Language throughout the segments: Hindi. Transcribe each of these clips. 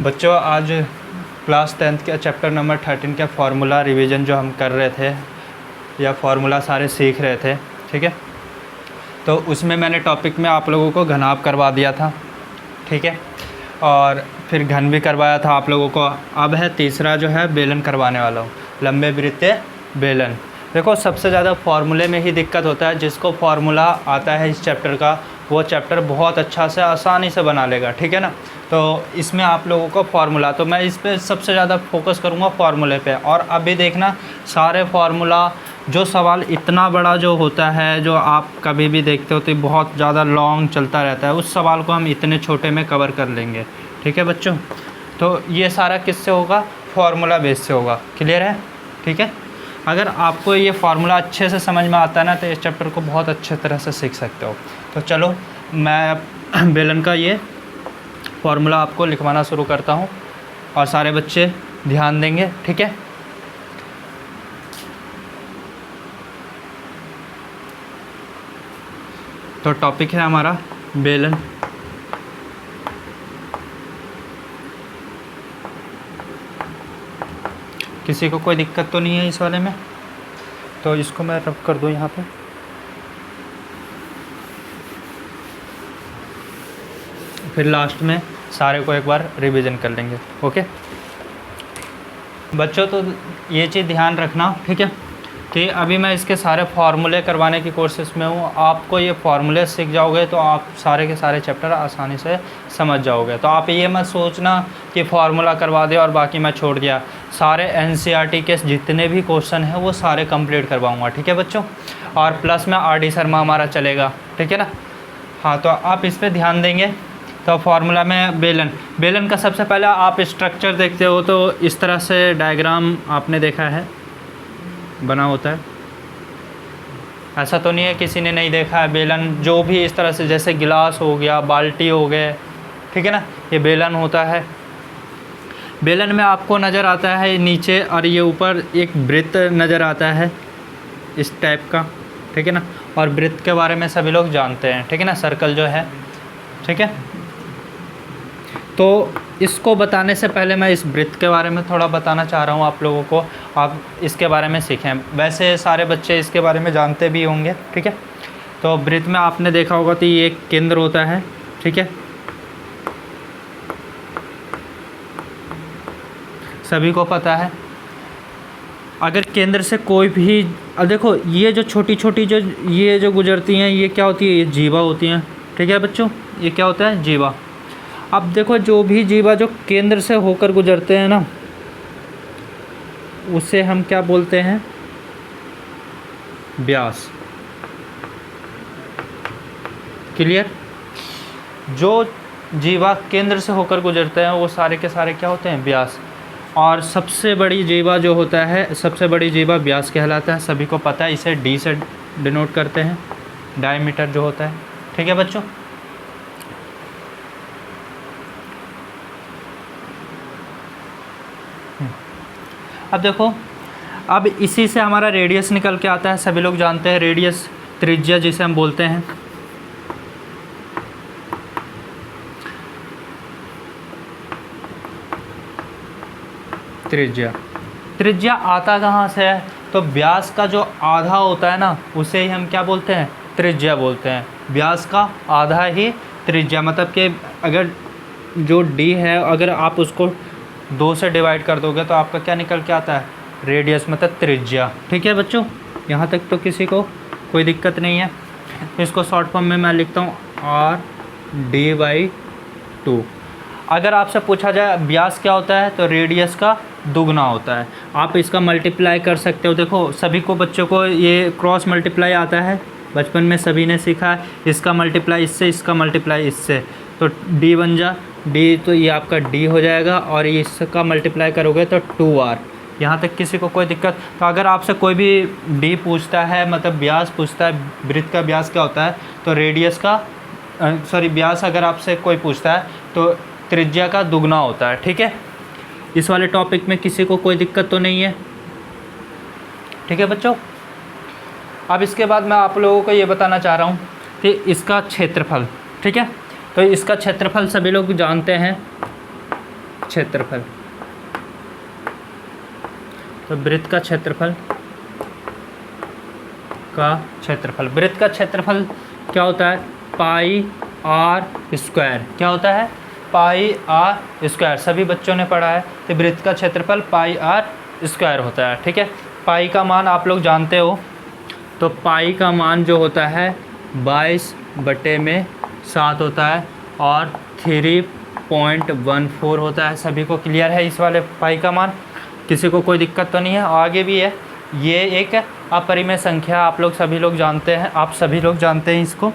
बच्चों आज क्लास 10th के चैप्टर नंबर 13 के फार्मूला रिवीजन जो हम कर रहे थे या फार्मूला सारे सीख रहे थे, ठीक है। तो उसमें मैंने टॉपिक में आप लोगों को घनाभ करवा दिया था, ठीक है, और फिर घन भी करवाया था आप लोगों को। अब है तीसरा जो है बेलन करवाने वाला हूँ, लंबे वृत्तीय बेलन। देखो सबसे ज़्यादा फार्मूले में ही दिक्कत होता है। जिसको फार्मूला आता है इस चैप्टर का वो चैप्टर बहुत अच्छा से आसानी से बना लेगा, ठीक है ना। तो इसमें आप लोगों को फार्मूला, तो मैं इस पे सबसे ज़्यादा फोकस करूँगा फार्मूले पे। और अभी देखना सारे फार्मूला, जो सवाल इतना बड़ा जो होता है, जो आप कभी भी देखते हो तो बहुत ज़्यादा लॉन्ग चलता रहता है, उस सवाल को हम इतने छोटे में कवर कर लेंगे, ठीक है बच्चों। तो ये सारा किससे होगा? फार्मूला बेस से होगा। क्लियर है? ठीक है। अगर आपको ये फार्मूला अच्छे से समझ में आता है ना तो इस चैप्टर को बहुत अच्छे तरह से सीख सकते हो। तो चलो मैं बेलन का ये फार्मूला आपको लिखवाना शुरू करता हूँ और सारे बच्चे ध्यान देंगे, ठीक है। तो टॉपिक है हमारा बेलन। किसी को कोई दिक्कत तो नहीं है इस वाले में? तो इसको मैं रब कर दूँ यहाँ पे। फिर लास्ट में सारे को एक बार रिवीजन कर लेंगे, ओके बच्चों। तो ये चीज़ ध्यान रखना, ठीक है, कि अभी मैं इसके सारे फार्मूले करवाने की कोशिश में हूँ। आपको ये फार्मूले सीख जाओगे तो आप सारे के सारे चैप्टर आसानी से समझ जाओगे। तो आप ये मत सोचना कि फार्मूला करवा दे और बाकी मैं छोड़ दिया। सारे एनसीईआरटी के जितने भी क्वेश्चन हैं वो सारे कंप्लीट करवाऊँगा, ठीक है बच्चों। और प्लस में आरडी शर्मा हमारा चलेगा, ठीक है ना। हाँ, तो आप इस पर ध्यान देंगे। तो फार्मूला में बेलन का सबसे पहले आप स्ट्रक्चर देखते हो तो इस तरह से डायग्राम आपने देखा है बना होता है। ऐसा तो नहीं है किसी ने नहीं देखा है। बेलन जो भी इस तरह से, जैसे गिलास हो गया, बाल्टी हो गए, ठीक है ना, ये बेलन होता है। बेलन में आपको नज़र आता है नीचे और ये ऊपर एक वृत्त नज़र आता है इस टाइप का, ठीक है ना। और वृत्त के बारे में सभी लोग जानते हैं, ठीक है ना, सर्कल जो है, ठीक है। तो इसको बताने से पहले मैं इस वृत्त के बारे में थोड़ा बताना चाह रहा हूँ आप लोगों को, आप इसके बारे में सीखें। वैसे सारे बच्चे इसके बारे में जानते भी होंगे, ठीक है। तो वृत्त में आपने देखा होगा तो ये एक केंद्र होता है, ठीक है, सभी को पता है। अगर केंद्र से कोई भी, अब देखो ये जो छोटी छोटी जो गुजरती हैं ये क्या होती है? ये जीवा होती हैं, ठीक है बच्चों। ये क्या होता है? जीवा। अब देखो जो भी जीवा जो केंद्र से होकर गुजरते हैं ना, उसे हम क्या बोलते हैं? व्यास। क्लियर? जो जीवा केंद्र से होकर गुजरते हैं वो सारे के सारे क्या होते हैं? व्यास। और सबसे बड़ी जीवा जो होता है, सबसे बड़ी जीवा व्यास कहलाता है, सभी को पता है। इसे डी से डिनोट करते हैं, डायमीटर जो होता है, ठीक है बच्चों। अब देखो, अब इसी से हमारा रेडियस निकल के आता है, सभी लोग जानते हैं रेडियस, त्रिज्या जिसे हम बोलते हैं। त्रिज्या आता कहाँ से है? तो व्यास का जो आधा होता है ना उसे ही हम क्या बोलते हैं? त्रिज्या बोलते हैं। व्यास का आधा ही त्रिज्या, मतलब कि अगर जो डी है अगर आप उसको 2 से डिवाइड कर दोगे तो आपका क्या निकल के आता है? रेडियस, मतलब त्रिज्या, ठीक है बच्चों। यहाँ तक तो किसी को कोई दिक्कत नहीं है। इसको शॉर्ट फॉर्म में मैं लिखता हूँ R/2। अगर आपसे पूछा जाए व्यास क्या होता है तो रेडियस का दुगना होता है। आप इसका मल्टीप्लाई कर सकते हो। देखो सभी को, बच्चों को ये क्रॉस मल्टीप्लाई आता है, बचपन में सभी ने सीखा है। इसका मल्टीप्लाई इससे, इसका मल्टीप्लाई इससे, तो डी बन जा डी, तो ये आपका डी हो जाएगा। और ये इसका मल्टीप्लाई करोगे तो 2R। यहाँ तक किसी को कोई दिक्कत? तो अगर आपसे कोई भी डी पूछता है, मतलब व्यास पूछता है, वृत्त का व्यास क्या होता है, तो रेडियस का व्यास अगर आपसे कोई पूछता है तो त्रिज्या का दुगना होता है, ठीक है। इस वाले टॉपिक में किसी को कोई दिक्कत तो नहीं है, ठीक है बच्चों। अब इसके बाद मैं आप लोगों को ये बताना चाह रहा हूँ कि इसका क्षेत्रफल, ठीक है। तो इसका क्षेत्रफल सभी लोग जानते हैं, क्षेत्रफल। तो वृत्त का क्षेत्रफल वृत्त का क्षेत्रफल क्या होता है? पाई आर स्क्वायर। क्या होता है? पाई आर स्क्वायर। सभी बच्चों ने पढ़ा है। तो वृत्त का क्षेत्रफल पाई आर स्क्वायर होता है। ठीक है, पाई का मान आप लोग जानते हो। तो पाई का मान जो होता है 22/7 होता है और 3.14 होता है। सभी को क्लियर है इस वाले पाई का मान? किसी को कोई दिक्कत तो नहीं है? आगे भी है, ये एक अपरिमेय संख्या आप लोग सभी लोग जानते हैं, आप सभी लोग जानते हैं इसको।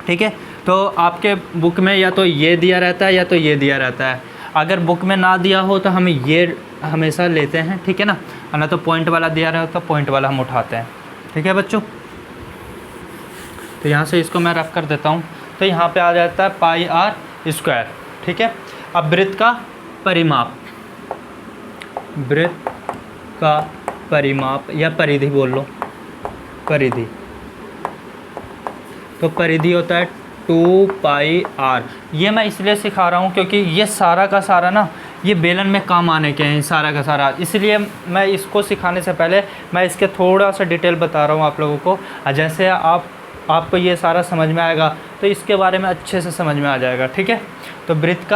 ठीक है, तो आपके बुक में या तो ये दिया रहता है या तो ये दिया रहता है। अगर बुक में ना दिया हो तो हम ये हमेशा लेते हैं, ठीक है ना, ना तो पॉइंट वाला दिया रहा हो तो पॉइंट वाला हम उठाते हैं। ठीक है बच्चों, तो यहाँ से इसको मैं रख कर देता हूँ। तो यहाँ पे आ जाता है पाई आर स्क्वायर। ठीक है, अब वृत्त का परिमाप, वृत्त का परिमाप या परिधि बोल लो, परिधि। तो परिधि होता है 2 पाई आर। ये मैं इसलिए सिखा रहा हूँ क्योंकि ये सारा का सारा ना ये बेलन में काम आने के हैं, सारा का सारा। इसलिए मैं इसको सिखाने से पहले मैं इसके थोड़ा सा डिटेल बता रहा हूँ आप लोगों को। जैसे आपको ये सारा समझ में आएगा तो इसके बारे में अच्छे से समझ में आ जाएगा। ठीक है, तो वृत्त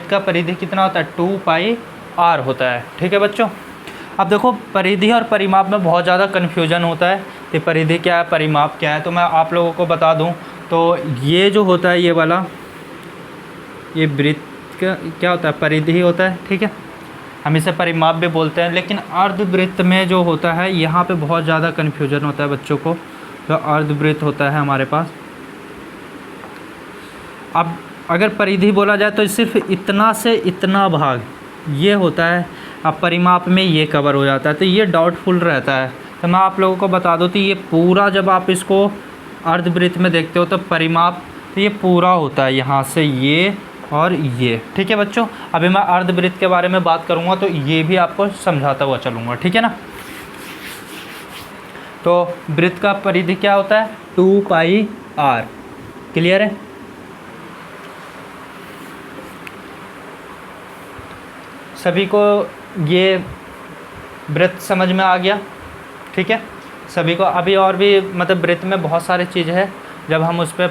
का परिधि कितना होता है? 2 पाई आर होता है। ठीक है बच्चों, अब देखो परिधि और परिमाप में बहुत ज़्यादा कन्फ्यूजन होता है कि परिधि क्या है, परिमाप क्या है। तो मैं आप लोगों को बता दूं, तो ये जो होता है ये वाला, ये वृत्त का क्या होता है? परिधि होता है। ठीक है, हम इसे परिमाप भी बोलते हैं। लेकिन अर्धवृत्त में जो होता है यहाँ पे बहुत ज़्यादा कन्फ्यूजन होता है बच्चों को। तो अर्धवृत्त होता है हमारे पास। अब अगर परिधि बोला जाए तो सिर्फ इतना से इतना भाग ये होता है। अब परिमाप में ये कवर हो जाता है, तो ये डाउटफुल रहता है। तो मैं आप लोगों को बता दूं तो ये पूरा, जब आप इसको अर्धवृत्त में देखते हो तो परिमाप तो ये पूरा होता है, यहाँ से ये और ये। ठीक है बच्चों, अभी मैं अर्धवृत्त के बारे में बात करूँगा तो ये भी आपको समझाता हुआ चलूँगा। ठीक है ना, तो वृत्त का परिधि क्या होता है? 2 पाई आर। क्लियर है? सभी को ये वृत्त समझ में आ गया? ठीक है, सभी को। अभी और भी मतलब वृत्त में बहुत सारी चीज़ है, जब हम उस पर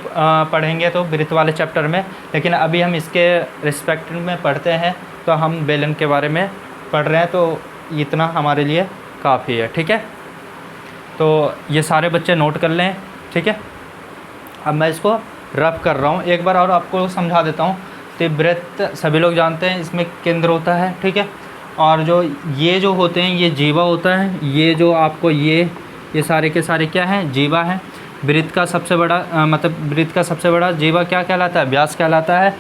पढ़ेंगे तो वृत्त वाले चैप्टर में। लेकिन अभी हम इसके रिस्पेक्ट में पढ़ते हैं, तो हम बेलन के बारे में पढ़ रहे हैं, तो इतना हमारे लिए काफ़ी है। ठीक है, तो ये सारे बच्चे नोट कर लें। ठीक है, अब मैं इसको रफ कर रहा हूँ, एक बार और आपको समझा देता हूँ। तो वृत्त सभी लोग जानते हैं, इसमें केंद्र होता है। ठीक है, और ये जो होते हैं ये जीवा होता है। ये जो आपको ये सारे के सारे क्या हैं? जीवा हैं। वृत्त का सबसे बड़ा वृत्त का सबसे बड़ा जीवा क्या कहलाता है? व्यास कहलाता है।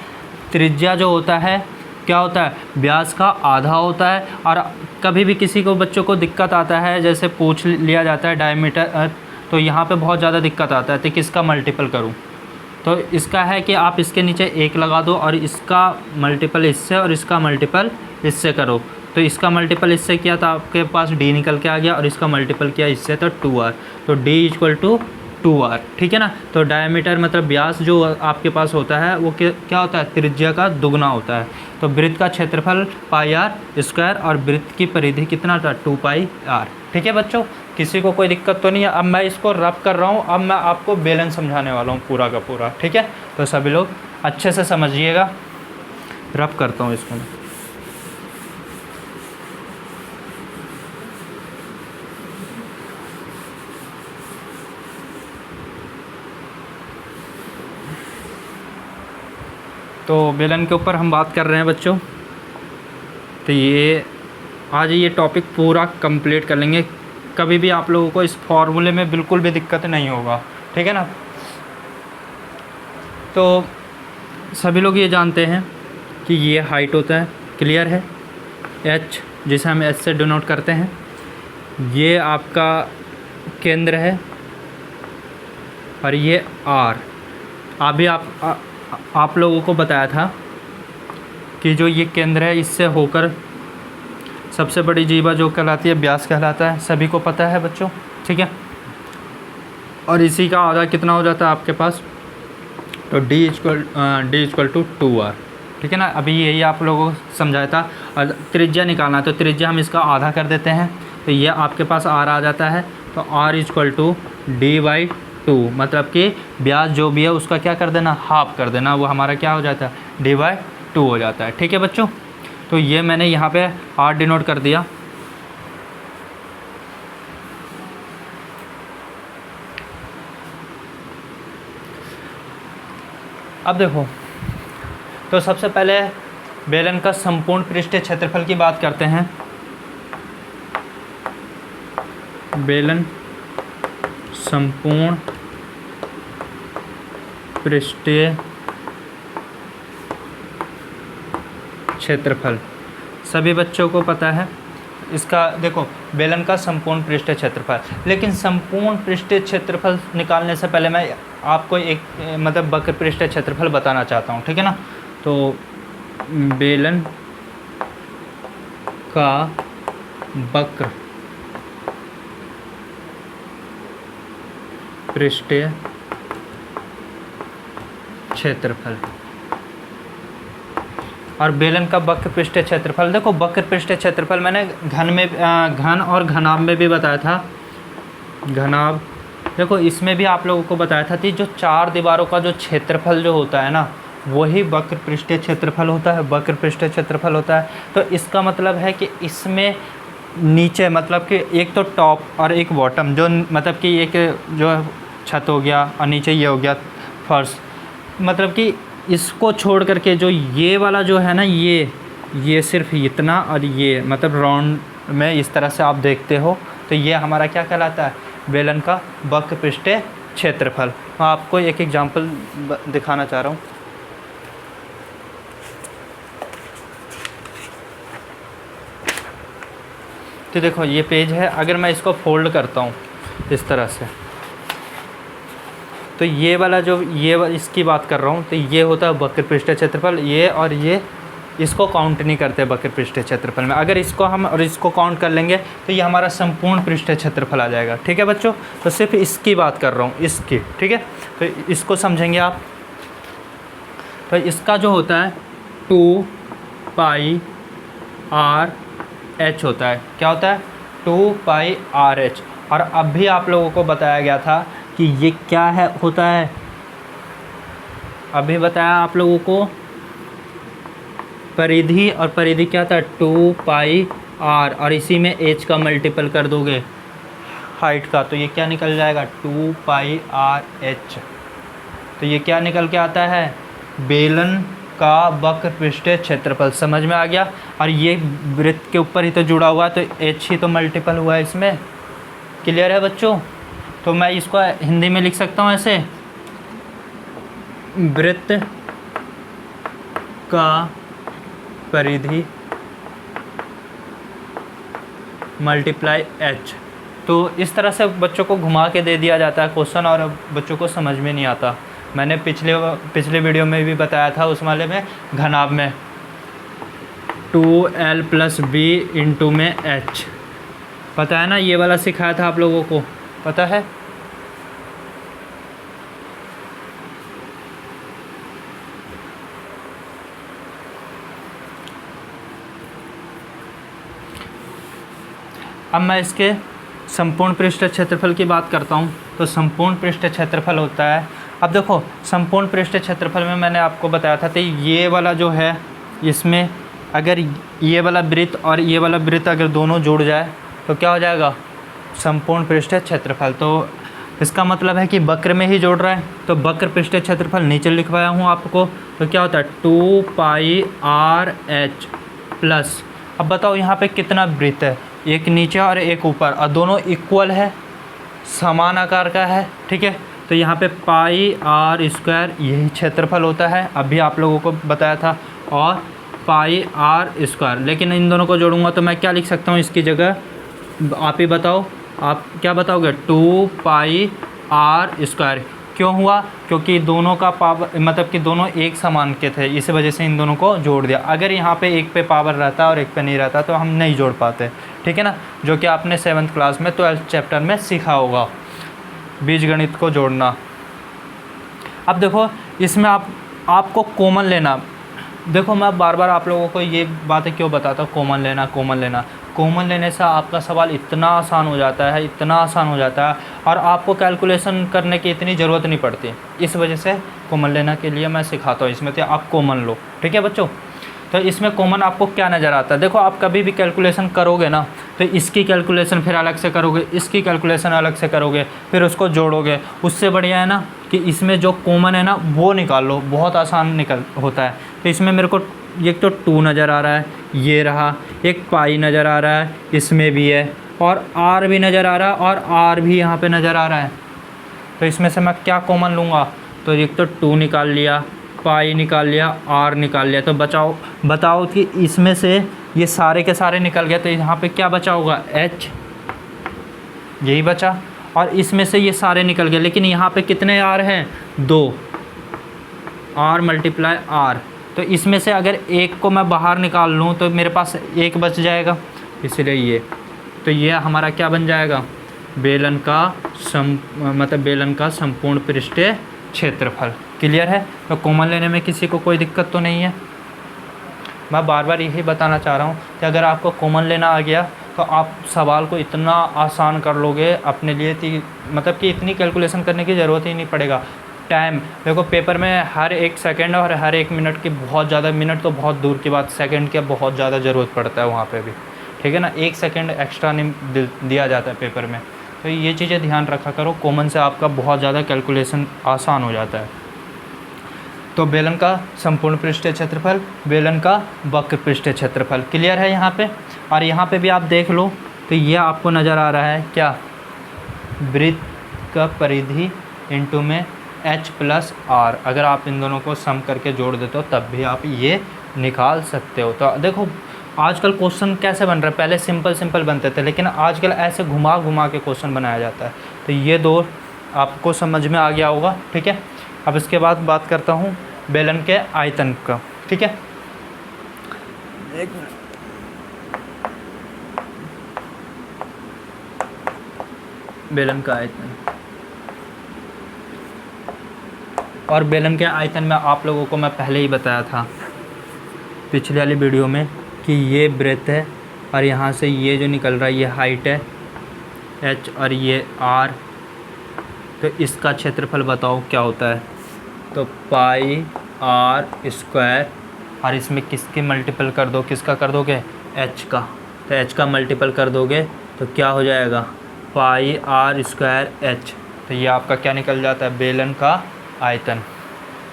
त्रिज्या जो होता है क्या होता है? व्यास का आधा होता है। और कभी भी किसी को बच्चों को दिक्कत आता है, जैसे पूछ लिया जाता है डायमीटर, तो यहाँ पे बहुत ज़्यादा दिक्कत आता है, तो किसका मल्टीपल करूँ? तो इसका है कि आप इसके नीचे 1 लगा दो और इसका मल्टीपल इससे और इसका मल्टीपल इससे करो। तो इसका मल्टीपल इससे किया तो आपके पास d निकल के आ गया, और इसका मल्टीपल किया इससे तो 2r। तो d = 2r। ठीक है ना, तो डायमीटर मतलब व्यास जो आपके पास होता है वो क्या होता है? त्रिज्या का दुगना होता है। तो वृत्त का क्षेत्रफल पाई आर स्क्वायर और वृत्त की परिधि कितना था? 2 पाई आर। ठीक है बच्चों, किसी को कोई दिक्कत तो नहीं है? अब मैं इसको रफ कर रहा हूँ, अब मैं आपको बेलन समझाने वाला हूँ पूरा का पूरा। ठीक है, तो सभी लोग अच्छे से समझिएगा। रफ करता हूँ इसको मैं। तो बेलन के ऊपर हम बात कर रहे हैं बच्चों। तो ये आज ये टॉपिक पूरा कंप्लीट कर लेंगे। कभी भी आप लोगों को इस फॉर्मूले में बिल्कुल भी दिक्कत नहीं होगा। ठीक है ना, तो सभी लोग ये जानते हैं कि ये हाइट होता है। क्लियर है? h, जिसे हम h से डिनोट करते हैं, ये आपका केंद्र है, और ये r। अभी आप लोगों को बताया था कि जो ये केंद्र है इससे होकर सबसे बड़ी जीवा जो कहलाती है व्यास कहलाता है। सभी को पता है बच्चों? ठीक है, और इसी का आधा कितना हो जाता है आपके पास? तो d = 2r। ठीक है ना। अभी यही आप लोगों को समझाया था। और त्रिज्या निकालना है तो त्रिज्या हम इसका आधा कर देते हैं, तो ये आपके पास r आ जाता है। तो r = d/2, मतलब कि ब्याज जो भी है उसका क्या कर देना, हाफ कर देना, वो हमारा क्या हो जाता है, d/2 हो जाता है। ठीक है बच्चों, तो ये मैंने यहाँ पे r डिनोट कर दिया। अब देखो, तो सबसे पहले बेलन का संपूर्ण पृष्ठीय क्षेत्रफल की बात करते हैं। बेलन संपूर्ण पृष्ठीय क्षेत्रफल सभी बच्चों को पता है इसका। देखो, बेलन का संपूर्ण पृष्ठीय क्षेत्रफल, लेकिन संपूर्ण पृष्ठीय क्षेत्रफल निकालने से पहले मैं आपको एक मतलब वक्र पृष्ठीय क्षेत्रफल बताना चाहता हूँ। ठीक है ना। तो बेलन का वक्र पृष्ठीय क्षेत्रफल और बेलन का वक्र पृष्ठीय क्षेत्रफल। देखो, वक्र पृष्ठीय क्षेत्रफल मैंने घन और घनाभ में भी बताया था। घनाभ, देखो इसमें भी आप लोगों को बताया था कि जो चार दीवारों का जो क्षेत्रफल जो होता है ना, वही वक्र पृष्ठीय क्षेत्रफल होता है, वक्र पृष्ठीय क्षेत्रफल होता है। तो इसका मतलब है कि इसमें नीचे मतलब कि एक तो टॉप और एक बॉटम, जो मतलब कि एक जो छत हो गया और नीचे ये हो गया फर्श, मतलब कि इसको छोड़ करके जो ये वाला जो है ना, ये सिर्फ इतना और ये मतलब राउंड में इस तरह से आप देखते हो, तो ये हमारा क्या कहलाता है, बेलन का वक्र पृष्ठीय क्षेत्रफल। मैं आपको एक एग्जांपल दिखाना चाह रहा हूँ। तो देखो ये पेज है, अगर मैं इसको फोल्ड करता हूँ इस तरह से, तो ये वाला जो इसकी बात कर रहा हूँ, तो ये होता है वक्र पृष्ठीय क्षेत्रफल। ये और ये इसको काउंट नहीं करते वक्र पृष्ठीय क्षेत्रफल में। अगर इसको हम और इसको काउंट कर लेंगे तो ये हमारा संपूर्ण पृष्ठीय क्षेत्रफल आ जाएगा। ठीक है बच्चों, तो सिर्फ इसकी बात कर रहा हूँ, इसकी। ठीक है, तो इसको समझेंगे आप। तो इसका जो होता है 2πr/h होता है। क्या होता है, 2πr/h। और अब भी आप लोगों को बताया गया था कि ये क्या है होता है, अभी बताया आप लोगों को परिधि, और परिधि क्या था 2πr, और इसी में h का मल्टीपल कर दोगे हाइट का, तो ये क्या निकल जाएगा 2πr/h। तो ये क्या निकल के आता है, बेलन का वक्र पृष्ठीय क्षेत्रफल। समझ में आ गया। और ये वृत्त के ऊपर ही तो जुड़ा हुआ है, तो h ही तो मल्टीपल हुआ है इसमें। क्लियर है बच्चों। तो मैं इसको हिंदी में लिख सकता हूँ ऐसे, वृत्त का परिधि मल्टीप्लाई h। तो इस तरह से बच्चों को घुमा के दे दिया जाता है क्वेश्चन, और बच्चों को समझ में नहीं आता। मैंने पिछले वीडियो में भी बताया था, उस वाले में घनाभ में 2l + b * में h, पता है ना, ये वाला सिखाया था आप लोगों को, पता है। अब मैं इसके संपूर्ण पृष्ठीय क्षेत्रफल की बात करता हूँ। तो संपूर्ण पृष्ठीय क्षेत्रफल होता है, अब देखो संपूर्ण पृष्ठीय क्षेत्रफल में मैंने आपको बताया था, तो ये वाला जो है, इसमें अगर ये वाला वृत्त और ये वाला वृत्त अगर दोनों जुड़ जाए तो क्या हो जाएगा, संपूर्ण पृष्ठीय क्षेत्रफल। तो इसका मतलब है कि वक्र में ही जोड़ रहा है, तो वक्र पृष्ठीय क्षेत्रफल नीचे लिखवाया हूँ आपको। तो क्या होता है 2πr/h प्लस, अब बताओ यहाँ पे कितना वृत्त है, एक नीचे और एक ऊपर, और दोनों इक्वल है, समान आकार का है। ठीक है, तो यहाँ पे πr² यही क्षेत्रफल होता है, अभी आप लोगों को बताया था, और πr²। लेकिन इन दोनों को जोड़ूंगा तो मैं क्या लिख सकता हूँ इसकी जगह, आप ही बताओ, आप क्या बताओगे, 2πr²। क्यों हुआ, क्योंकि दोनों का पावर मतलब कि दोनों एक समान के थे, इस वजह से इन दोनों को जोड़ दिया। अगर यहाँ पे एक पे पावर रहता और एक पे नहीं रहता तो हम नहीं जोड़ पाते। ठीक है ना, जो कि आपने 7th क्लास में 12th चैप्टर में सीखा होगा, बीजगणित को जोड़ना। अब देखो इसमें आपको कॉमन लेना, देखो मैं बार बार आप लोगों को ये बातें क्यों बताता हूँ, कॉमन लेना कॉमन लेना। कॉमन लेने से आपका सवाल इतना आसान हो जाता है, इतना आसान हो जाता है, और आपको कैलकुलेशन करने की इतनी ज़रूरत नहीं पड़ती। इस वजह से कॉमन लेना के लिए मैं सिखाता हूँ इसमें, तो आप कॉमन लो, ठीक है बच्चों। तो इसमें कॉमन आपको क्या नज़र आता है, देखो आप कभी भी कैलकुलेशन करोगे ना, तो इसकी कैलकुलेशन फिर अलग से करोगे, इसकी कैलकुलेशन अलग से करोगे, फिर उसको जोड़ोगे। उससे बढ़िया है ना कि इसमें जो कॉमन है ना वो निकाल लो, बहुत आसान निकल होता है। तो इसमें मेरे को एक तो 2 नज़र आ रहा है, ये रहा, एक पाई नज़र आ रहा है, इसमें भी है, और आर भी नज़र आ रहा है, और आर भी यहाँ पे नज़र आ रहा है। तो इसमें से मैं क्या कॉमन लूँगा, तो एक तो 2 निकाल लिया, पाई निकाल लिया, आर निकाल लिया। तो बताओ कि इसमें से ये सारे के सारे निकल गए, तो यहाँ पे क्या बचा होगा, एच, यही बचा। और इसमें से ये सारे निकल गए, लेकिन यहाँ पे कितने आर हैं, 2, आर मल्टीप्लाई आर। तो इसमें से अगर एक को मैं बाहर निकाल लूँ तो मेरे पास एक बच जाएगा, इसलिए ये, तो ये हमारा क्या बन जाएगा, बेलन का बेलन का संपूर्ण पृष्ठीय क्षेत्रफल। क्लियर है। तो कॉमन लेने में किसी को कोई दिक्कत तो नहीं है। मैं बार बार यही बताना चाह रहा हूँ कि अगर आपको कॉमन लेना आ गया तो आप सवाल को इतना आसान कर लोगे अपने लिए, कि इतनी कैलकुलेशन करने की ज़रूरत ही नहीं पड़ेगा। टाइम देखो, पेपर में हर एक सेकंड और हर एक मिनट की बहुत ज़्यादा, मिनट तो बहुत दूर की बात, सेकंड की बहुत ज़्यादा ज़रूरत पड़ता है वहाँ पे भी, ठीक है ना। 1 सेकंड एक्स्ट्रा नहीं दिया जाता है पेपर में। तो ये चीज़ें ध्यान रखा करो, कॉमन से आपका बहुत ज़्यादा कैलकुलेशन आसान हो जाता है। तो बेलन का संपूर्ण पृष्ठीय क्षेत्रफल, बेलन का वक्र पृष्ठीय क्षेत्रफल, क्लियर है यहाँ पे। और यहाँ पे भी आप देख लो तो ये आपको नज़र आ रहा है क्या, वृत्त का परिधि इंटू में h प्लस आर। अगर आप इन दोनों को सम करके जोड़ देते हो तब भी आप ये निकाल सकते हो। तो देखो आजकल क्वेश्चन कैसे बन रहा है, पहले सिंपल बनते थे, लेकिन आजकल ऐसे घुमा घुमा के क्वेश्चन बनाया जाता है। तो ये 2 आपको समझ में आ गया होगा, ठीक है। अब इसके बाद बात करता हूँ बेलन के आयतन का, ठीक है। एक मिनट, बेलन का आयतन, और बेलन के आयतन में आप लोगों को मैं पहले ही बताया था पिछले वाली वीडियो में कि ये ब्रेथ है, और यहाँ से ये जो निकल रहा है ये हाइट है h, और ये r। तो इसका क्षेत्रफल बताओ क्या होता है, तो पाई आर स्क्वायर, और इसमें किसके मल्टीपल कर दो, किसका कर दोगे, h का। तो h का मल्टीपल कर दोगे तो क्या हो जाएगा, पाई आर स्क्वायर h। तो ये आपका क्या निकल जाता है, बेलन का आयतन।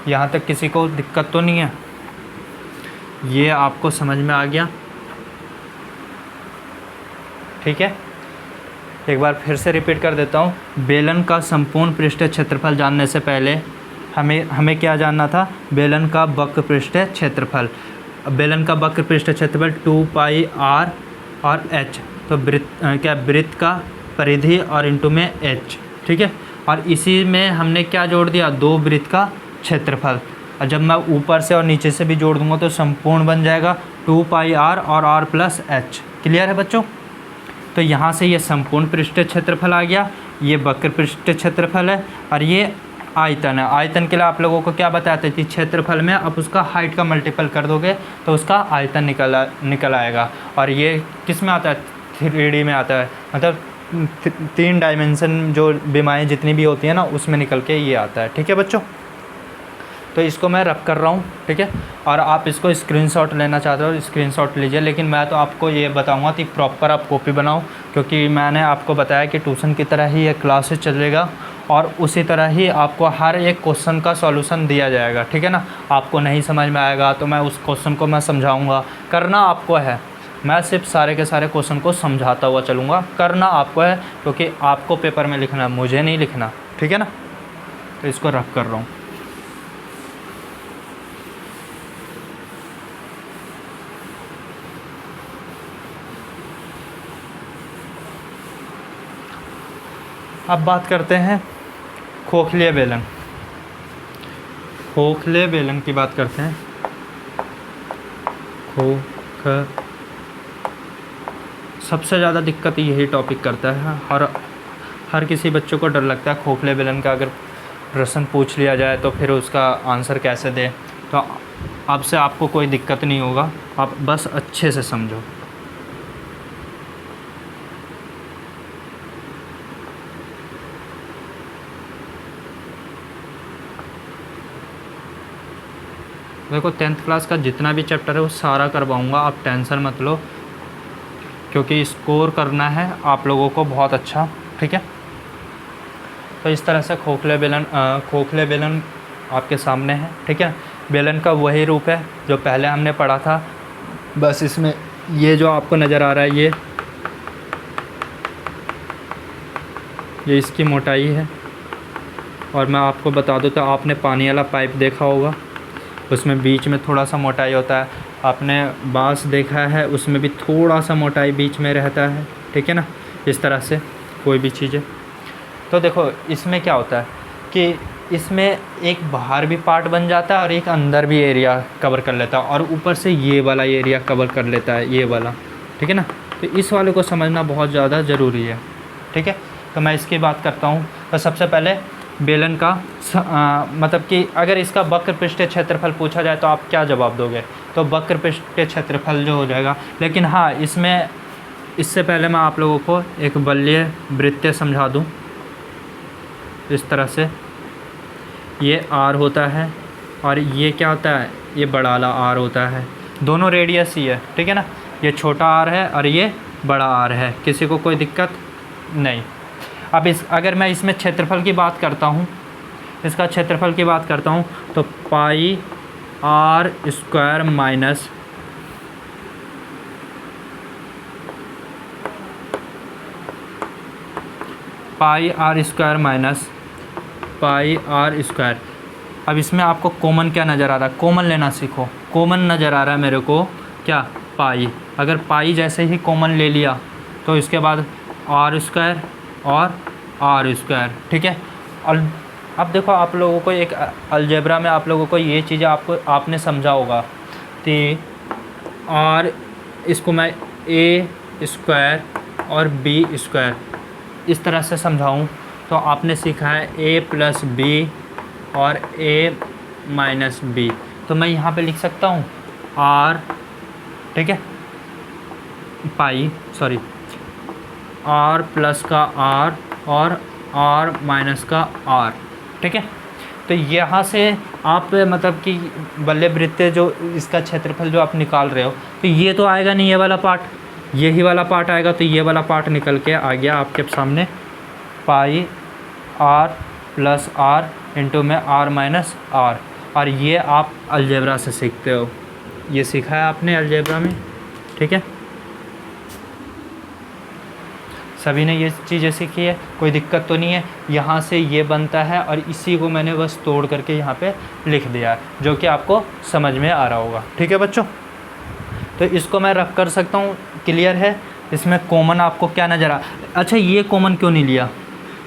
यहाँ तक किसी को दिक्कत तो नहीं है, ये आपको समझ में आ गया, ठीक है। एक बार फिर से रिपीट कर देता हूँ, बेलन का संपूर्ण पृष्ठीय क्षेत्रफल जानने से पहले हमें क्या जानना था, बेलन का वक्र पृष्ठीय क्षेत्रफल। बेलन का वक्र पृष्ठीय क्षेत्रफल 2 पाई आर और h। तो वृत्त का परिधि और इंटू में h, ठीक है। और इसी में हमने क्या जोड़ दिया, 2 वृत्त का क्षेत्रफल। और जब मैं ऊपर से और नीचे से भी जोड़ दूंगा तो संपूर्ण बन जाएगा 2 पाई आर और r प्लस h। क्लियर है बच्चों। तो यहाँ से ये संपूर्ण पृष्ठीय क्षेत्रफल आ गया, ये वक्र पृष्ठीय क्षेत्रफल है, और ये आयतन है। आयतन के लिए आप लोगों को क्या बताते थे, क्षेत्रफल में आप उसका हाइट का मल्टीपल कर दोगे तो उसका आयतन निकल आएगा। और ये किस में आता है, 3D में आता है, मतलब 3 डायमेंशन जो विमाएँ जितनी भी होती हैं ना उसमें निकल के ये आता है, ठीक है बच्चों। तो इसको मैं रब कर रहा हूँ, ठीक है। और आप इसको स्क्रीनशॉट लेना चाहते हो स्क्रीनशॉट लीजिए, लेकिन मैं तो आपको ये बताऊँगा कि प्रॉपर आप कॉपी बनाओ, क्योंकि मैंने आपको बताया कि ट्यूशन की तरह ही ये क्लासेस चलेगा, और उसी तरह ही आपको हर एक क्वेश्चन का सॉल्यूशन दिया जाएगा, ठीक है ना। आपको नहीं समझ में आएगा तो मैं उस क्वेश्चन को मैं समझाऊँगा, करना आपको है। मैं सिर्फ सारे के सारे क्वेश्चन को समझाता हुआ चलूँगा, करना आपको है, क्योंकि आपको पेपर में लिखना है, मुझे नहीं लिखना, ठीक है ना। तो इसको रब कर रहा हूँ। अब बात करते हैं खोखले बेलन। खोखले बेलन की बात करते हैं। सबसे ज़्यादा दिक्कत यही टॉपिक करता है, और हर किसी बच्चों को डर लगता है खोखले बेलन का अगर प्रश्न पूछ लिया जाए तो फिर उसका आंसर कैसे दे। तो अब से आपको कोई दिक्कत नहीं होगा, आप बस अच्छे से समझो। देखो 10th क्लास का जितना भी चैप्टर है वो सारा करवाऊँगा, आप टेंशन मत लो, क्योंकि स्कोर करना है आप लोगों को बहुत अच्छा, ठीक है। तो इस तरह से खोखले बेलन आपके सामने है, ठीक है। बेलन का वही रूप है जो पहले हमने पढ़ा था, बस इसमें ये जो आपको नज़र आ रहा है ये इसकी मोटाई है। और मैं आपको बता दूं तो आपने पानी वाला पाइप देखा होगा, उसमें बीच में थोड़ा सा मोटाई होता है। आपने बांस देखा है, उसमें भी थोड़ा सा मोटाई बीच में रहता है, ठीक है ना। इस तरह से कोई भी चीज़ें। तो देखो इसमें क्या होता है कि इसमें एक बाहर भी पार्ट बन जाता है और एक अंदर भी एरिया कवर कर लेता है, और ऊपर से ये वाला एरिया कवर कर लेता है, ये वाला, ठीक है ना। तो इस वाले को समझना बहुत ज़्यादा ज़रूरी है, ठीक है। तो मैं इसकी बात करता हूँ। तो सबसे पहले बेलन का मतलब कि अगर इसका वक्र पृष्ठीय क्षेत्रफल पूछा जाए तो आप क्या जवाब दोगे? तो वक्र पृष्ठीय क्षेत्रफल जो हो जाएगा। लेकिन हाँ, इससे पहले मैं आप लोगों को एक बल्लीय वृत्तीय समझा दूँ। इस तरह से ये आर होता है और ये क्या होता है, ये बड़ा वाला आर होता है। दोनों रेडियस ही है, ठीक है ना। ये छोटा आर है और ये बड़ा आर है, किसी को कोई दिक्कत नहीं। अब अगर मैं इसमें क्षेत्रफल की बात करता हूँ, इसका क्षेत्रफल की बात करता हूँ, तो pi r square minus pi r square. अब इसमें आपको कॉमन क्या नज़र आ रहा है? कॉमन लेना सीखो। कॉमन नज़र आ रहा है मेरे को क्या? पाई। अगर पाई जैसे ही कॉमन ले लिया तो इसके बाद आर स्क्वायर और आर स्क्वायर, ठीक है। और अब देखो आप लोगों को एक अलजेब्रा में आप लोगों को ये चीज़ें आपने समझा होगा कि आर, इसको मैं ए स्क्वायर और बी स्क्वायर इस तरह से समझाऊँ तो आपने सीखा है ए प्लस बी और ए माइनस बी। तो मैं यहाँ पे लिख सकता हूँ आर, ठीक है, आर प्लस का आर और आर माइनस का आर, ठीक है। तो यहाँ से आप मतलब कि बल्ले वृत्तीय जो इसका क्षेत्रफल जो आप निकाल रहे हो, तो ये तो आएगा नहीं, ये वाला पार्ट, यही वाला पार्ट आएगा। तो ये वाला पार्ट निकल के आ गया आपके सामने पाई आर प्लस आर इंटू में आर माइनस आर। और ये आप अलजेब्रा से सीखते हो, ये सीखा है आपने अलजेब्रा में, ठीक है। सभी ने ये चीज़ें सीखी है, कोई दिक्कत तो नहीं है। यहाँ से ये बनता है और इसी को मैंने बस तोड़ करके यहाँ पे लिख दिया है, जो कि आपको समझ में आ रहा होगा, ठीक है बच्चों। तो इसको मैं रख कर सकता हूँ, क्लियर है। इसमें कॉमन आपको क्या नज़र आ, अच्छा ये कॉमन क्यों नहीं लिया?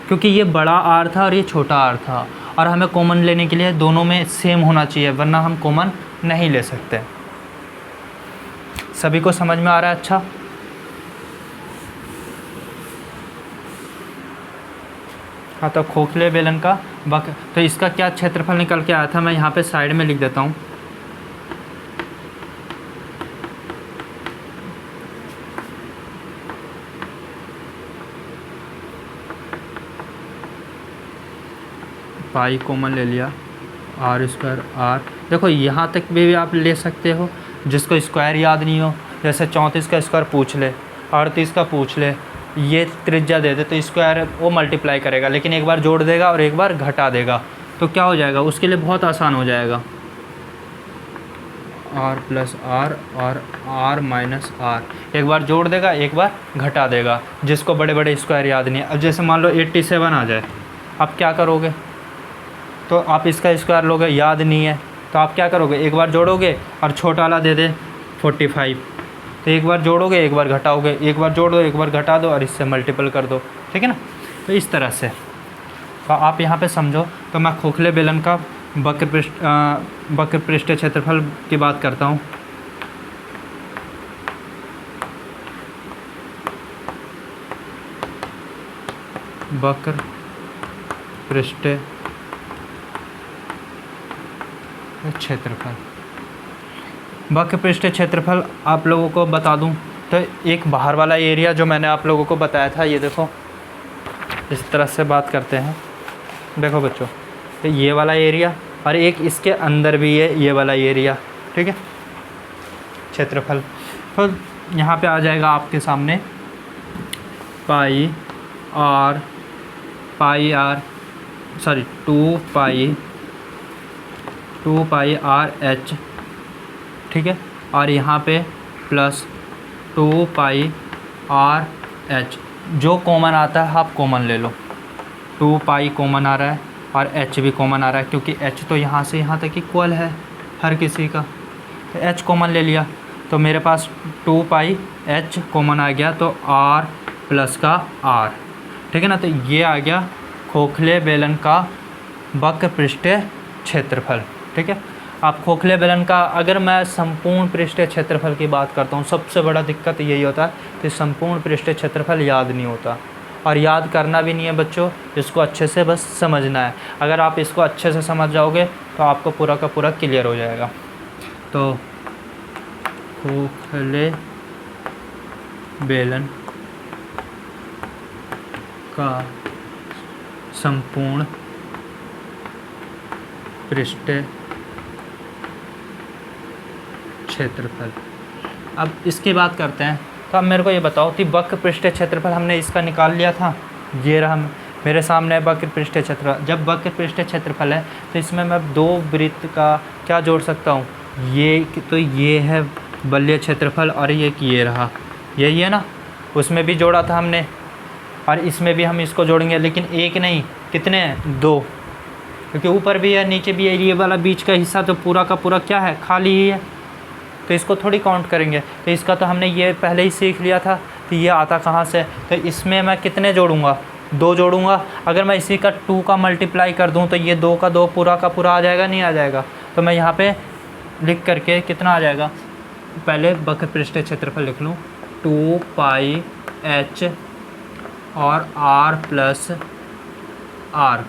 क्योंकि ये बड़ा आर था और ये छोटा आर था, और हमें कॉमन लेने के लिए दोनों में सेम होना चाहिए, वरना हम कॉमन नहीं ले सकते। सभी को समझ में आ रहा है? अच्छा, हाँ। तो खोखले बेलन का तो इसका क्या क्षेत्रफल निकल के आया था, मैं यहाँ पे साइड में लिख देता हूँ। पाई कॉमन ले लिया, आर स्क्वायर आर। देखो यहाँ तक भी आप ले सकते हो, जिसको स्क्वायर याद नहीं हो, जैसे 34 का स्क्वायर पूछ ले, 38 का पूछ ले, ये त्रिज्या दे दे तो स्क्वायर वो मल्टीप्लाई करेगा, लेकिन एक बार जोड़ देगा और एक बार घटा देगा, तो क्या हो जाएगा उसके लिए बहुत आसान हो जाएगा, आर प्लस आर और आर माइनस आर। एक बार जोड़ देगा, एक बार घटा देगा, जिसको बड़े बड़े स्क्वायर याद नहीं है। अब जैसे मान लो 87 आ जाए, आप क्या करोगे? तो आप इसका स्क्वायर लोगे, याद नहीं है, तो आप क्या करोगे? एक बार जोड़ोगे और छोटा वाला दे दे 45, तो एक बार जोड़ोगे, एक बार घटाओगे, एक बार जोड़ दो, एक बार घटा दो और इससे मल्टीपल कर दो, ठीक है ना। तो इस तरह से तो आप यहाँ पे समझो। तो मैं खोखले बेलन का वक्र पृष्ठीय क्षेत्रफल की बात करता हूँ। वक्र पृष्ठीय क्षेत्रफल, वक्र पृष्ठ क्षेत्रफल आप लोगों को बता दूं तो एक बाहर वाला एरिया जो मैंने आप लोगों को बताया था, ये देखो इस तरह से बात करते हैं। देखो बच्चों, तो ये वाला एरिया और एक इसके अंदर भी ये वाला एरिया, ठीक है, क्षेत्रफल। तो यहाँ पे आ जाएगा आपके सामने पाई आर 2 पाई आर एच, ठीक है, और यहाँ पे प्लस 2 पाई आर एच। जो कॉमन आता है आप कॉमन ले लो। 2 पाई कॉमन आ रहा है और एच भी कॉमन आ रहा है, क्योंकि एच तो यहाँ से यहाँ तक इक्वल है हर किसी का, तो एच कॉमन ले लिया। तो मेरे पास 2 पाई एच कॉमन आ गया, तो आर प्लस का आर, ठीक है ना। तो ये आ गया खोखले बेलन का वक्र पृष्ठीय क्षेत्रफल, ठीक है। आप खोखले बेलन का, अगर मैं संपूर्ण पृष्ठीय क्षेत्रफल की बात करता हूँ, सबसे बड़ा दिक्कत यही होता है कि संपूर्ण पृष्ठीय क्षेत्रफल याद नहीं होता, और याद करना भी नहीं है बच्चों, इसको अच्छे से बस समझना है। अगर आप इसको अच्छे से समझ जाओगे तो आपको पूरा का पूरा क्लियर हो जाएगा। तो खोखले बेलन का संपूर्ण पृष्ठीय क्षेत्रफल। अब इसकी बात करते हैं। तो अब मेरे को ये बताओ कि वक्र पृष्ठीय क्षेत्रफल हमने इसका निकाल लिया था, ये रहा मेरे सामने वक्र पृष्ठीय क्षेत्रफल। जब वक्र पृष्ठीय क्षेत्रफल है तो इसमें मैं दो वृत्त का क्या जोड़ सकता हूँ, ये तो ये है बल्य क्षेत्रफल, और ये रहा, यही है ना, उसमें भी जोड़ा था हमने, और इसमें भी हम इसको जोड़ेंगे, लेकिन एक नहीं, कितने हैं, 2, क्योंकि ऊपर भी है नीचे भी है। ये वाला बीच का हिस्सा तो पूरा का पूरा क्या है, खाली ही है, तो इसको थोड़ी काउंट करेंगे। तो इसका तो हमने ये पहले ही सीख लिया था कि ये आता कहाँ से। तो इसमें मैं कितने जोड़ूंगा, 2 जोड़ूंगा। अगर मैं इसी का 2 का मल्टीप्लाई कर दूं तो ये 2 का 2 पूरा का पूरा आ जाएगा, नहीं आ जाएगा। तो मैं यहाँ पे लिख करके कितना आ जाएगा, पहले वक्र पृष्ठीय क्षेत्रफल लिख लूँ, 2 पाई एच और आर प्लस आर,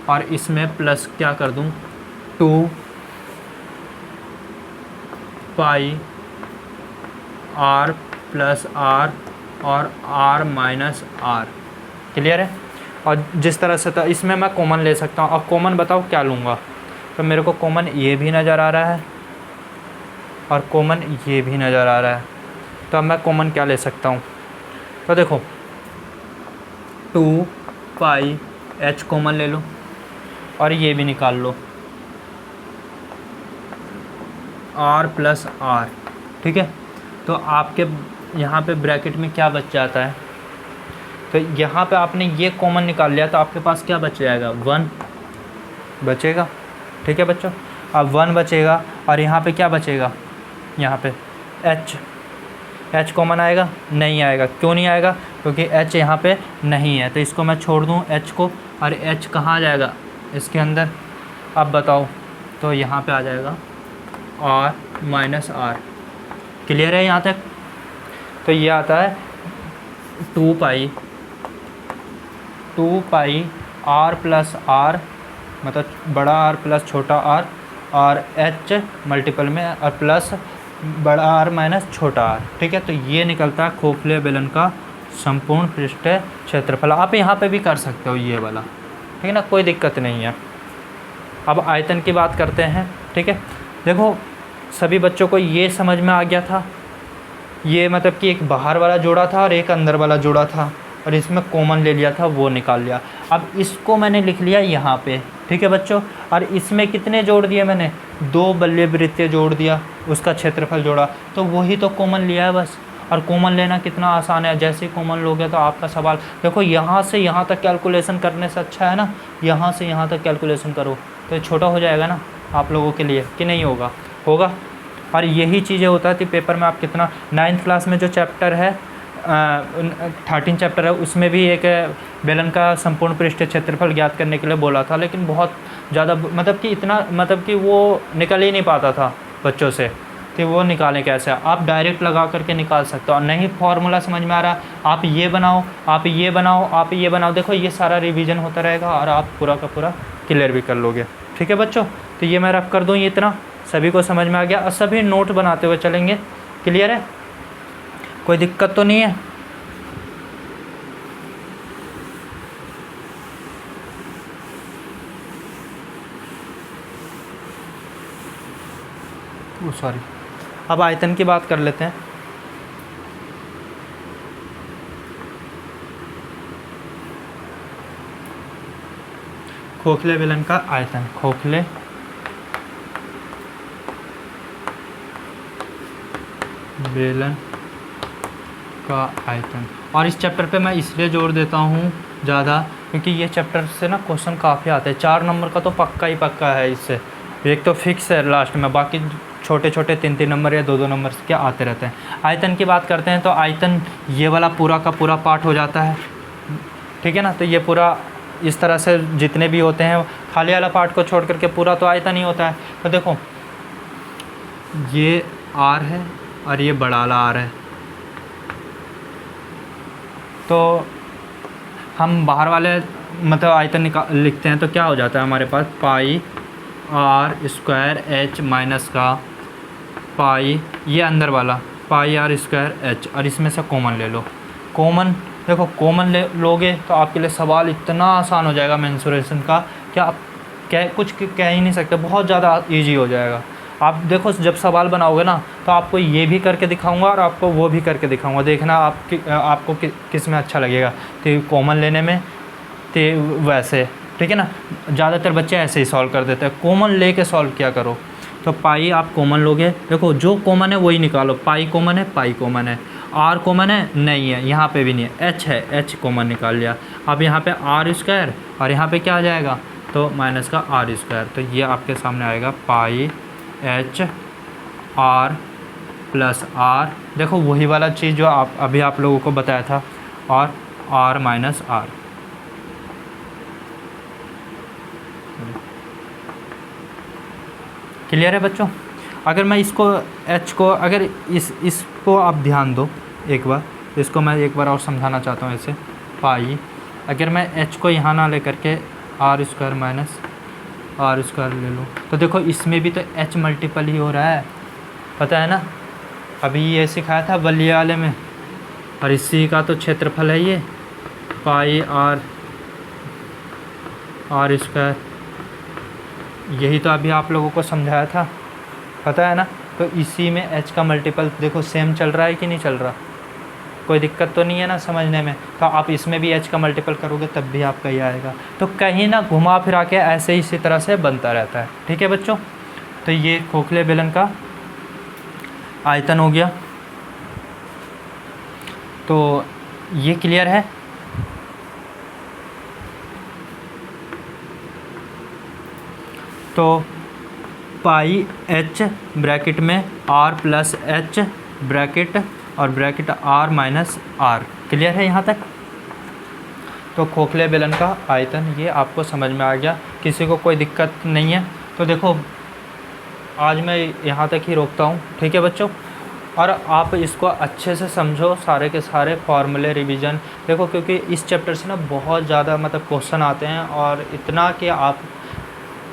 और इसमें प्लस क्या कर दूँ, 2 पाई आर प्लस आर और आर माइनस आर। क्लियर है। और जिस तरह से था इसमें मैं कॉमन ले सकता हूँ। और कॉमन बताओ क्या लूँगा, तो मेरे को कॉमन ये भी नज़र आ रहा है और कॉमन ये भी नज़र आ रहा है। तो अब मैं कॉमन क्या ले सकता हूँ, तो देखो 2 पाई एच कॉमन ले लो और ये भी निकाल लो, आर प्लस आर, ठीक है। तो आपके यहाँ पे ब्रैकेट में क्या बच जाता है, तो यहाँ पे आपने ये कॉमन निकाल लिया, तो आपके पास क्या बच जाएगा, 1 बचेगा, ठीक है बच्चों। अब 1 बचेगा और यहाँ पे क्या बचेगा, यहाँ पे एच कॉमन आएगा, नहीं आएगा। क्यों नहीं आएगा, क्योंकि एच यहाँ पे नहीं है। तो इसको मैं छोड़ दूँ एच को, और एच कहाँ आ जाएगा, इसके अंदर। अब बताओ, तो यहाँ पे आ जाएगा आर माइनस आर। क्लियर है यहाँ तक। तो ये आता है 2 पाई आर प्लस आर, मतलब बड़ा आर प्लस छोटा आर, और एच मल्टीपल में और प्लस बड़ा आर माइनस छोटा आर, ठीक है। तो ये निकलता है खोखले बेलन का संपूर्ण पृष्ठीय क्षेत्रफल। आप यहाँ पे भी कर सकते हो ये वाला, ठीक है ना, कोई दिक्कत नहीं है। अब आयतन की बात करते हैं, ठीक है। देखो सभी बच्चों को ये समझ में आ गया था, ये मतलब कि एक बाहर वाला जोड़ा था और एक अंदर वाला जोड़ा था, और इसमें कॉमन ले लिया था, वो निकाल लिया। अब इसको मैंने लिख लिया यहाँ पे, ठीक है बच्चों। और इसमें कितने जोड़ दिए मैंने, 2 बल्य वृत्तीय जोड़ दिया, उसका क्षेत्रफल जोड़ा, तो वही तो कॉमन लिया है बस। और कॉमन लेना कितना आसान है, जैसे ही कॉमन लोगे तो आपका सवाल, देखो यहाँ से यहाँ तक कैलकुलेशन करने से अच्छा है ना, यहाँ से यहाँ तक कैलकुलेशन करो, तो छोटा हो जाएगा ना आप लोगों के लिए, कि नहीं होगा, होगा। और यही चीज़ें होता थी पेपर में। आप कितना 9th क्लास में जो चैप्टर है 13 चैप्टर है, उसमें भी एक बेलन का संपूर्ण पृष्ठीय क्षेत्रफल ज्ञात करने के लिए बोला था, लेकिन बहुत ज़्यादा मतलब कि इतना मतलब कि वो निकल ही नहीं पाता था बच्चों से कि वो निकालें कैसे। आप डायरेक्ट लगा करके निकाल सकते हो। और नहीं फॉर्मूला समझ में आ रहा, आप ये बनाओ, आप ये बनाओ, आप ये बनाओ, देखो ये सारा रिवीजन होता रहेगा और आप पूरा का पूरा क्लियर भी कर लोगे, ठीक है बच्चों। तो ये मैं रफ कर दूँ, ये इतना सभी को समझ में आ गया और सभी नोट बनाते हुए चलेंगे। क्लियर है, कोई दिक्कत तो नहीं है? सॉरी, अब आयतन की बात कर लेते हैं। खोखले बेलन का आयतन, खोखले बेलन का आयतन। और इस चैप्टर पे मैं इसलिए जोर देता हूँ ज़्यादा क्योंकि ये चैप्टर से ना क्वेश्चन काफ़ी आते हैं। 4 नंबर का तो पक्का ही पक्का है इससे, एक तो फिक्स है लास्ट में, बाकी छोटे छोटे 3-3 नंबर या 2-2 नंबर के आते रहते हैं। आयतन की बात करते हैं तो आयतन ये वाला पूरा का पूरा पार्ट हो जाता है, ठीक है ना। तो ये पूरा इस तरह से जितने भी होते हैं, खाली वाला पार्ट को छोड़ करके पूरा तो आयतन ही होता है। तो देखो ये आर है और ये बड़ा वाला आर है, तो हम बाहर वाले मतलब आयतन लिखते हैं तो क्या हो जाता है हमारे पास, पाई आर स्क्वायर एच माइनस का पाई, ये अंदर वाला पाई आर स्क्वायर एच, और इसमें से कॉमन ले लो। कॉमन देखो, कॉमन ले लोगे तो आपके लिए सवाल इतना आसान हो जाएगा मेंसुरेशन का, क्या आप कुछ कह ही नहीं सकते, बहुत ज़्यादा इजी हो जाएगा। आप देखो जब सवाल बनाओगे ना तो आपको ये भी करके दिखाऊंगा और आपको वो भी करके दिखाऊंगा, देखना आपको किस में अच्छा लगेगा। तो कॉमन लेने में तो वैसे, ठीक है ना, ज़्यादातर बच्चे ऐसे ही सॉल्व कर देते हैं, कॉमन लेके सॉल्व किया करो। तो पाई आप कॉमन लोगे, देखो जो कॉमन है वही निकालो, पाई कॉमन है, पाई कॉमन है, आर कॉमन है नहीं है, यहाँ पे भी नहीं है, एच है, एच कॉमन निकाल लिया। अब यहाँ पे आर स्क्वायर और यहाँ पे क्या आ जाएगा, तो माइनस का आर स्क्वायर, तो ये आपके सामने आएगा पाई एच आर प्लस आर, देखो वही वाला चीज़ जो अभी आप लोगों को बताया था, और आर माइनस आर। क्लियर है बच्चों? अगर मैं इसको h को, अगर इसको आप ध्यान दो एक बार, इसको मैं एक बार और समझाना चाहता हूँ ऐसे, पाई अगर मैं h को यहाँ ना लेकर के r square minus r square ले लूँ तो देखो इसमें भी तो h मल्टीपल ही हो रहा है, पता है ना, अभी ये सिखाया था बलिया वाले में। और इसी का तो क्षेत्रफल है ये पाई आर स्क्वायर, यही तो अभी आप लोगों को समझाया था, पता है ना। तो इसी में h का मल्टीपल देखो सेम चल रहा है कि नहीं चल रहा, कोई दिक्कत तो नहीं है ना समझने में। तो आप इसमें भी h का मल्टीपल करोगे तब भी आपका ही आएगा। तो कहीं ना घुमा फिरा के ऐसे इसी तरह से बनता रहता है, ठीक है बच्चों। तो ये खोखले बेलन का आयतन हो गया, तो ये क्लियर है। तो पाई एच ब्रैकेट में आर प्लस एच ब्रैकेट और bracket r minus r, clear है यहाँ तक। तो खोखले बेलन का आयतन ये आपको समझ में आ गया, किसी को कोई दिक्कत नहीं है। तो देखो आज मैं यहाँ तक ही रोकता हूँ, ठीक है बच्चों। और आप इसको अच्छे से समझो, सारे के सारे फार्मूले रिवीजन देखो, क्योंकि इस चैप्टर से ना बहुत ज़्यादा मतलब क्वेश्चन आते हैं, और इतना कि आप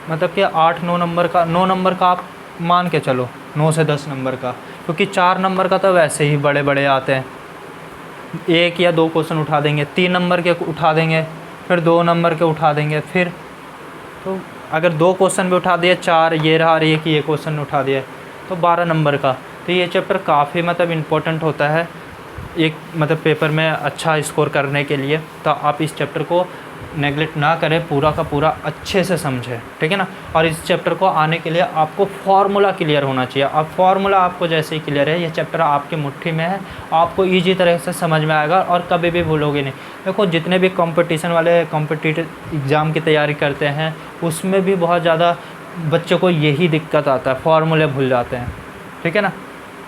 मतलब कि 8-9 नंबर का, 9 नंबर का आप मान के चलो, 9 से 10 नंबर का, क्योंकि 4 नंबर का तो वैसे ही बड़े बड़े आते हैं, 1 या 2 क्वेश्चन उठा देंगे, 3 नंबर के उठा देंगे, फिर 2 नंबर के उठा देंगे, फिर तो अगर 2 क्वेश्चन भी उठा दिए, 4 ये रहा और एक ये क्वेश्चन उठा दिए, तो 12 नंबर का। तो ये चैप्टर काफ़ी मतलब इम्पोर्टेंट होता है एक मतलब पेपर में अच्छा स्कोर करने के लिए। तो आप इस चैप्टर को नेगलेक्ट ना करें, पूरा का पूरा अच्छे से समझें, ठीक है ना। और इस चैप्टर को आने के लिए आपको फार्मूला क्लियर होना चाहिए। अब फार्मूला आपको जैसे ही क्लियर है, ये चैप्टर आपके मुट्ठी में है, आपको ईजी तरह से समझ में आएगा और कभी भी भूलोगे नहीं। देखो जितने भी कंपटीशन वाले कॉम्पिटिटिव एग्ज़ाम की तैयारी करते हैं, उसमें भी बहुत ज़्यादा बच्चों को यही दिक्कत आता है, फार्मूले भूल जाते हैं, ठीक है ना।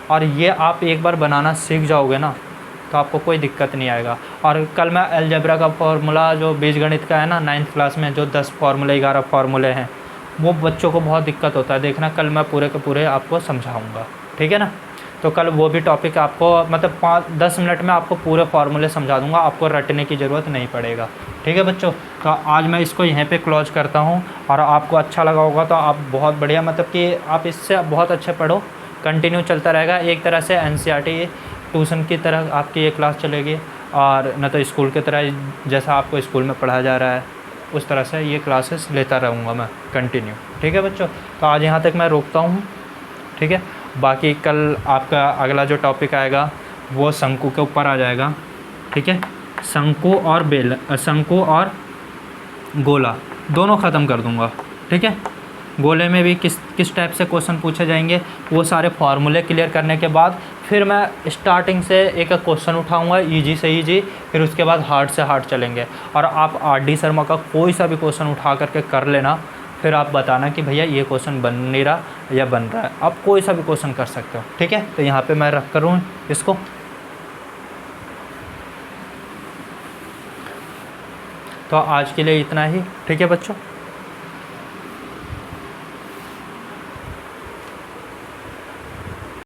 और ये आप एक बार बनाना सीख जाओगे ना तो आपको कोई दिक्कत नहीं आएगा। और कल मैं अलजेब्रा का फार्मूला जो बीजगणित का है ना 9th क्लास में, जो 10 फार्मूले 11 फार्मूले हैं, वो बच्चों को बहुत दिक्कत होता है, देखना कल मैं पूरे के पूरे आपको समझाऊंगा, ठीक है ना। तो कल वो भी टॉपिक आपको मतलब 5-10 मिनट में आपको पूरे फार्मूले समझा दूंगा, आपको रटने की ज़रूरत नहीं पड़ेगा। ठीक है बच्चों, तो आज मैं इसको यहीं पे क्लोज करता हूँ। और आपको अच्छा लगा होगा तो आप बहुत बढ़िया, मतलब कि आप इससे बहुत अच्छे पढ़ो, कंटिन्यू चलता रहेगा। एक तरह से NCERT ट्यूशन की तरह आपकी ये क्लास चलेगी, और न तो स्कूल की तरह जैसा आपको स्कूल में पढ़ाया जा रहा है उस तरह से ये क्लासेस लेता रहूँगा मैं कंटिन्यू। ठीक है बच्चों, तो आज यहाँ तक मैं रोकता हूँ। ठीक है, बाकी कल आपका अगला जो टॉपिक आएगा वो शंकु के ऊपर आ जाएगा। ठीक है, शंकु और गोला दोनों ख़त्म कर दूँगा। ठीक है, गोले में भी किस टाइप से क्वेश्चन पूछे जाएंगे, वो सारे फार्मूले क्लियर करने के बाद फिर मैं स्टार्टिंग से एक क्वेश्चन उठाऊंगा, इजी से इजी, फिर उसके बाद हार्ड से हार्ड चलेंगे। और आप RD शर्मा का कोई सा भी क्वेश्चन उठा करके कर लेना, फिर आप बताना कि भैया ये क्वेश्चन बन नहीं रहा या बन रहा है। आप कोई सा भी क्वेश्चन कर सकते हो। ठीक है, तो यहाँ पे मैं रख करूँ इसको। तो आज के लिए इतना ही। ठीक है बच्चों।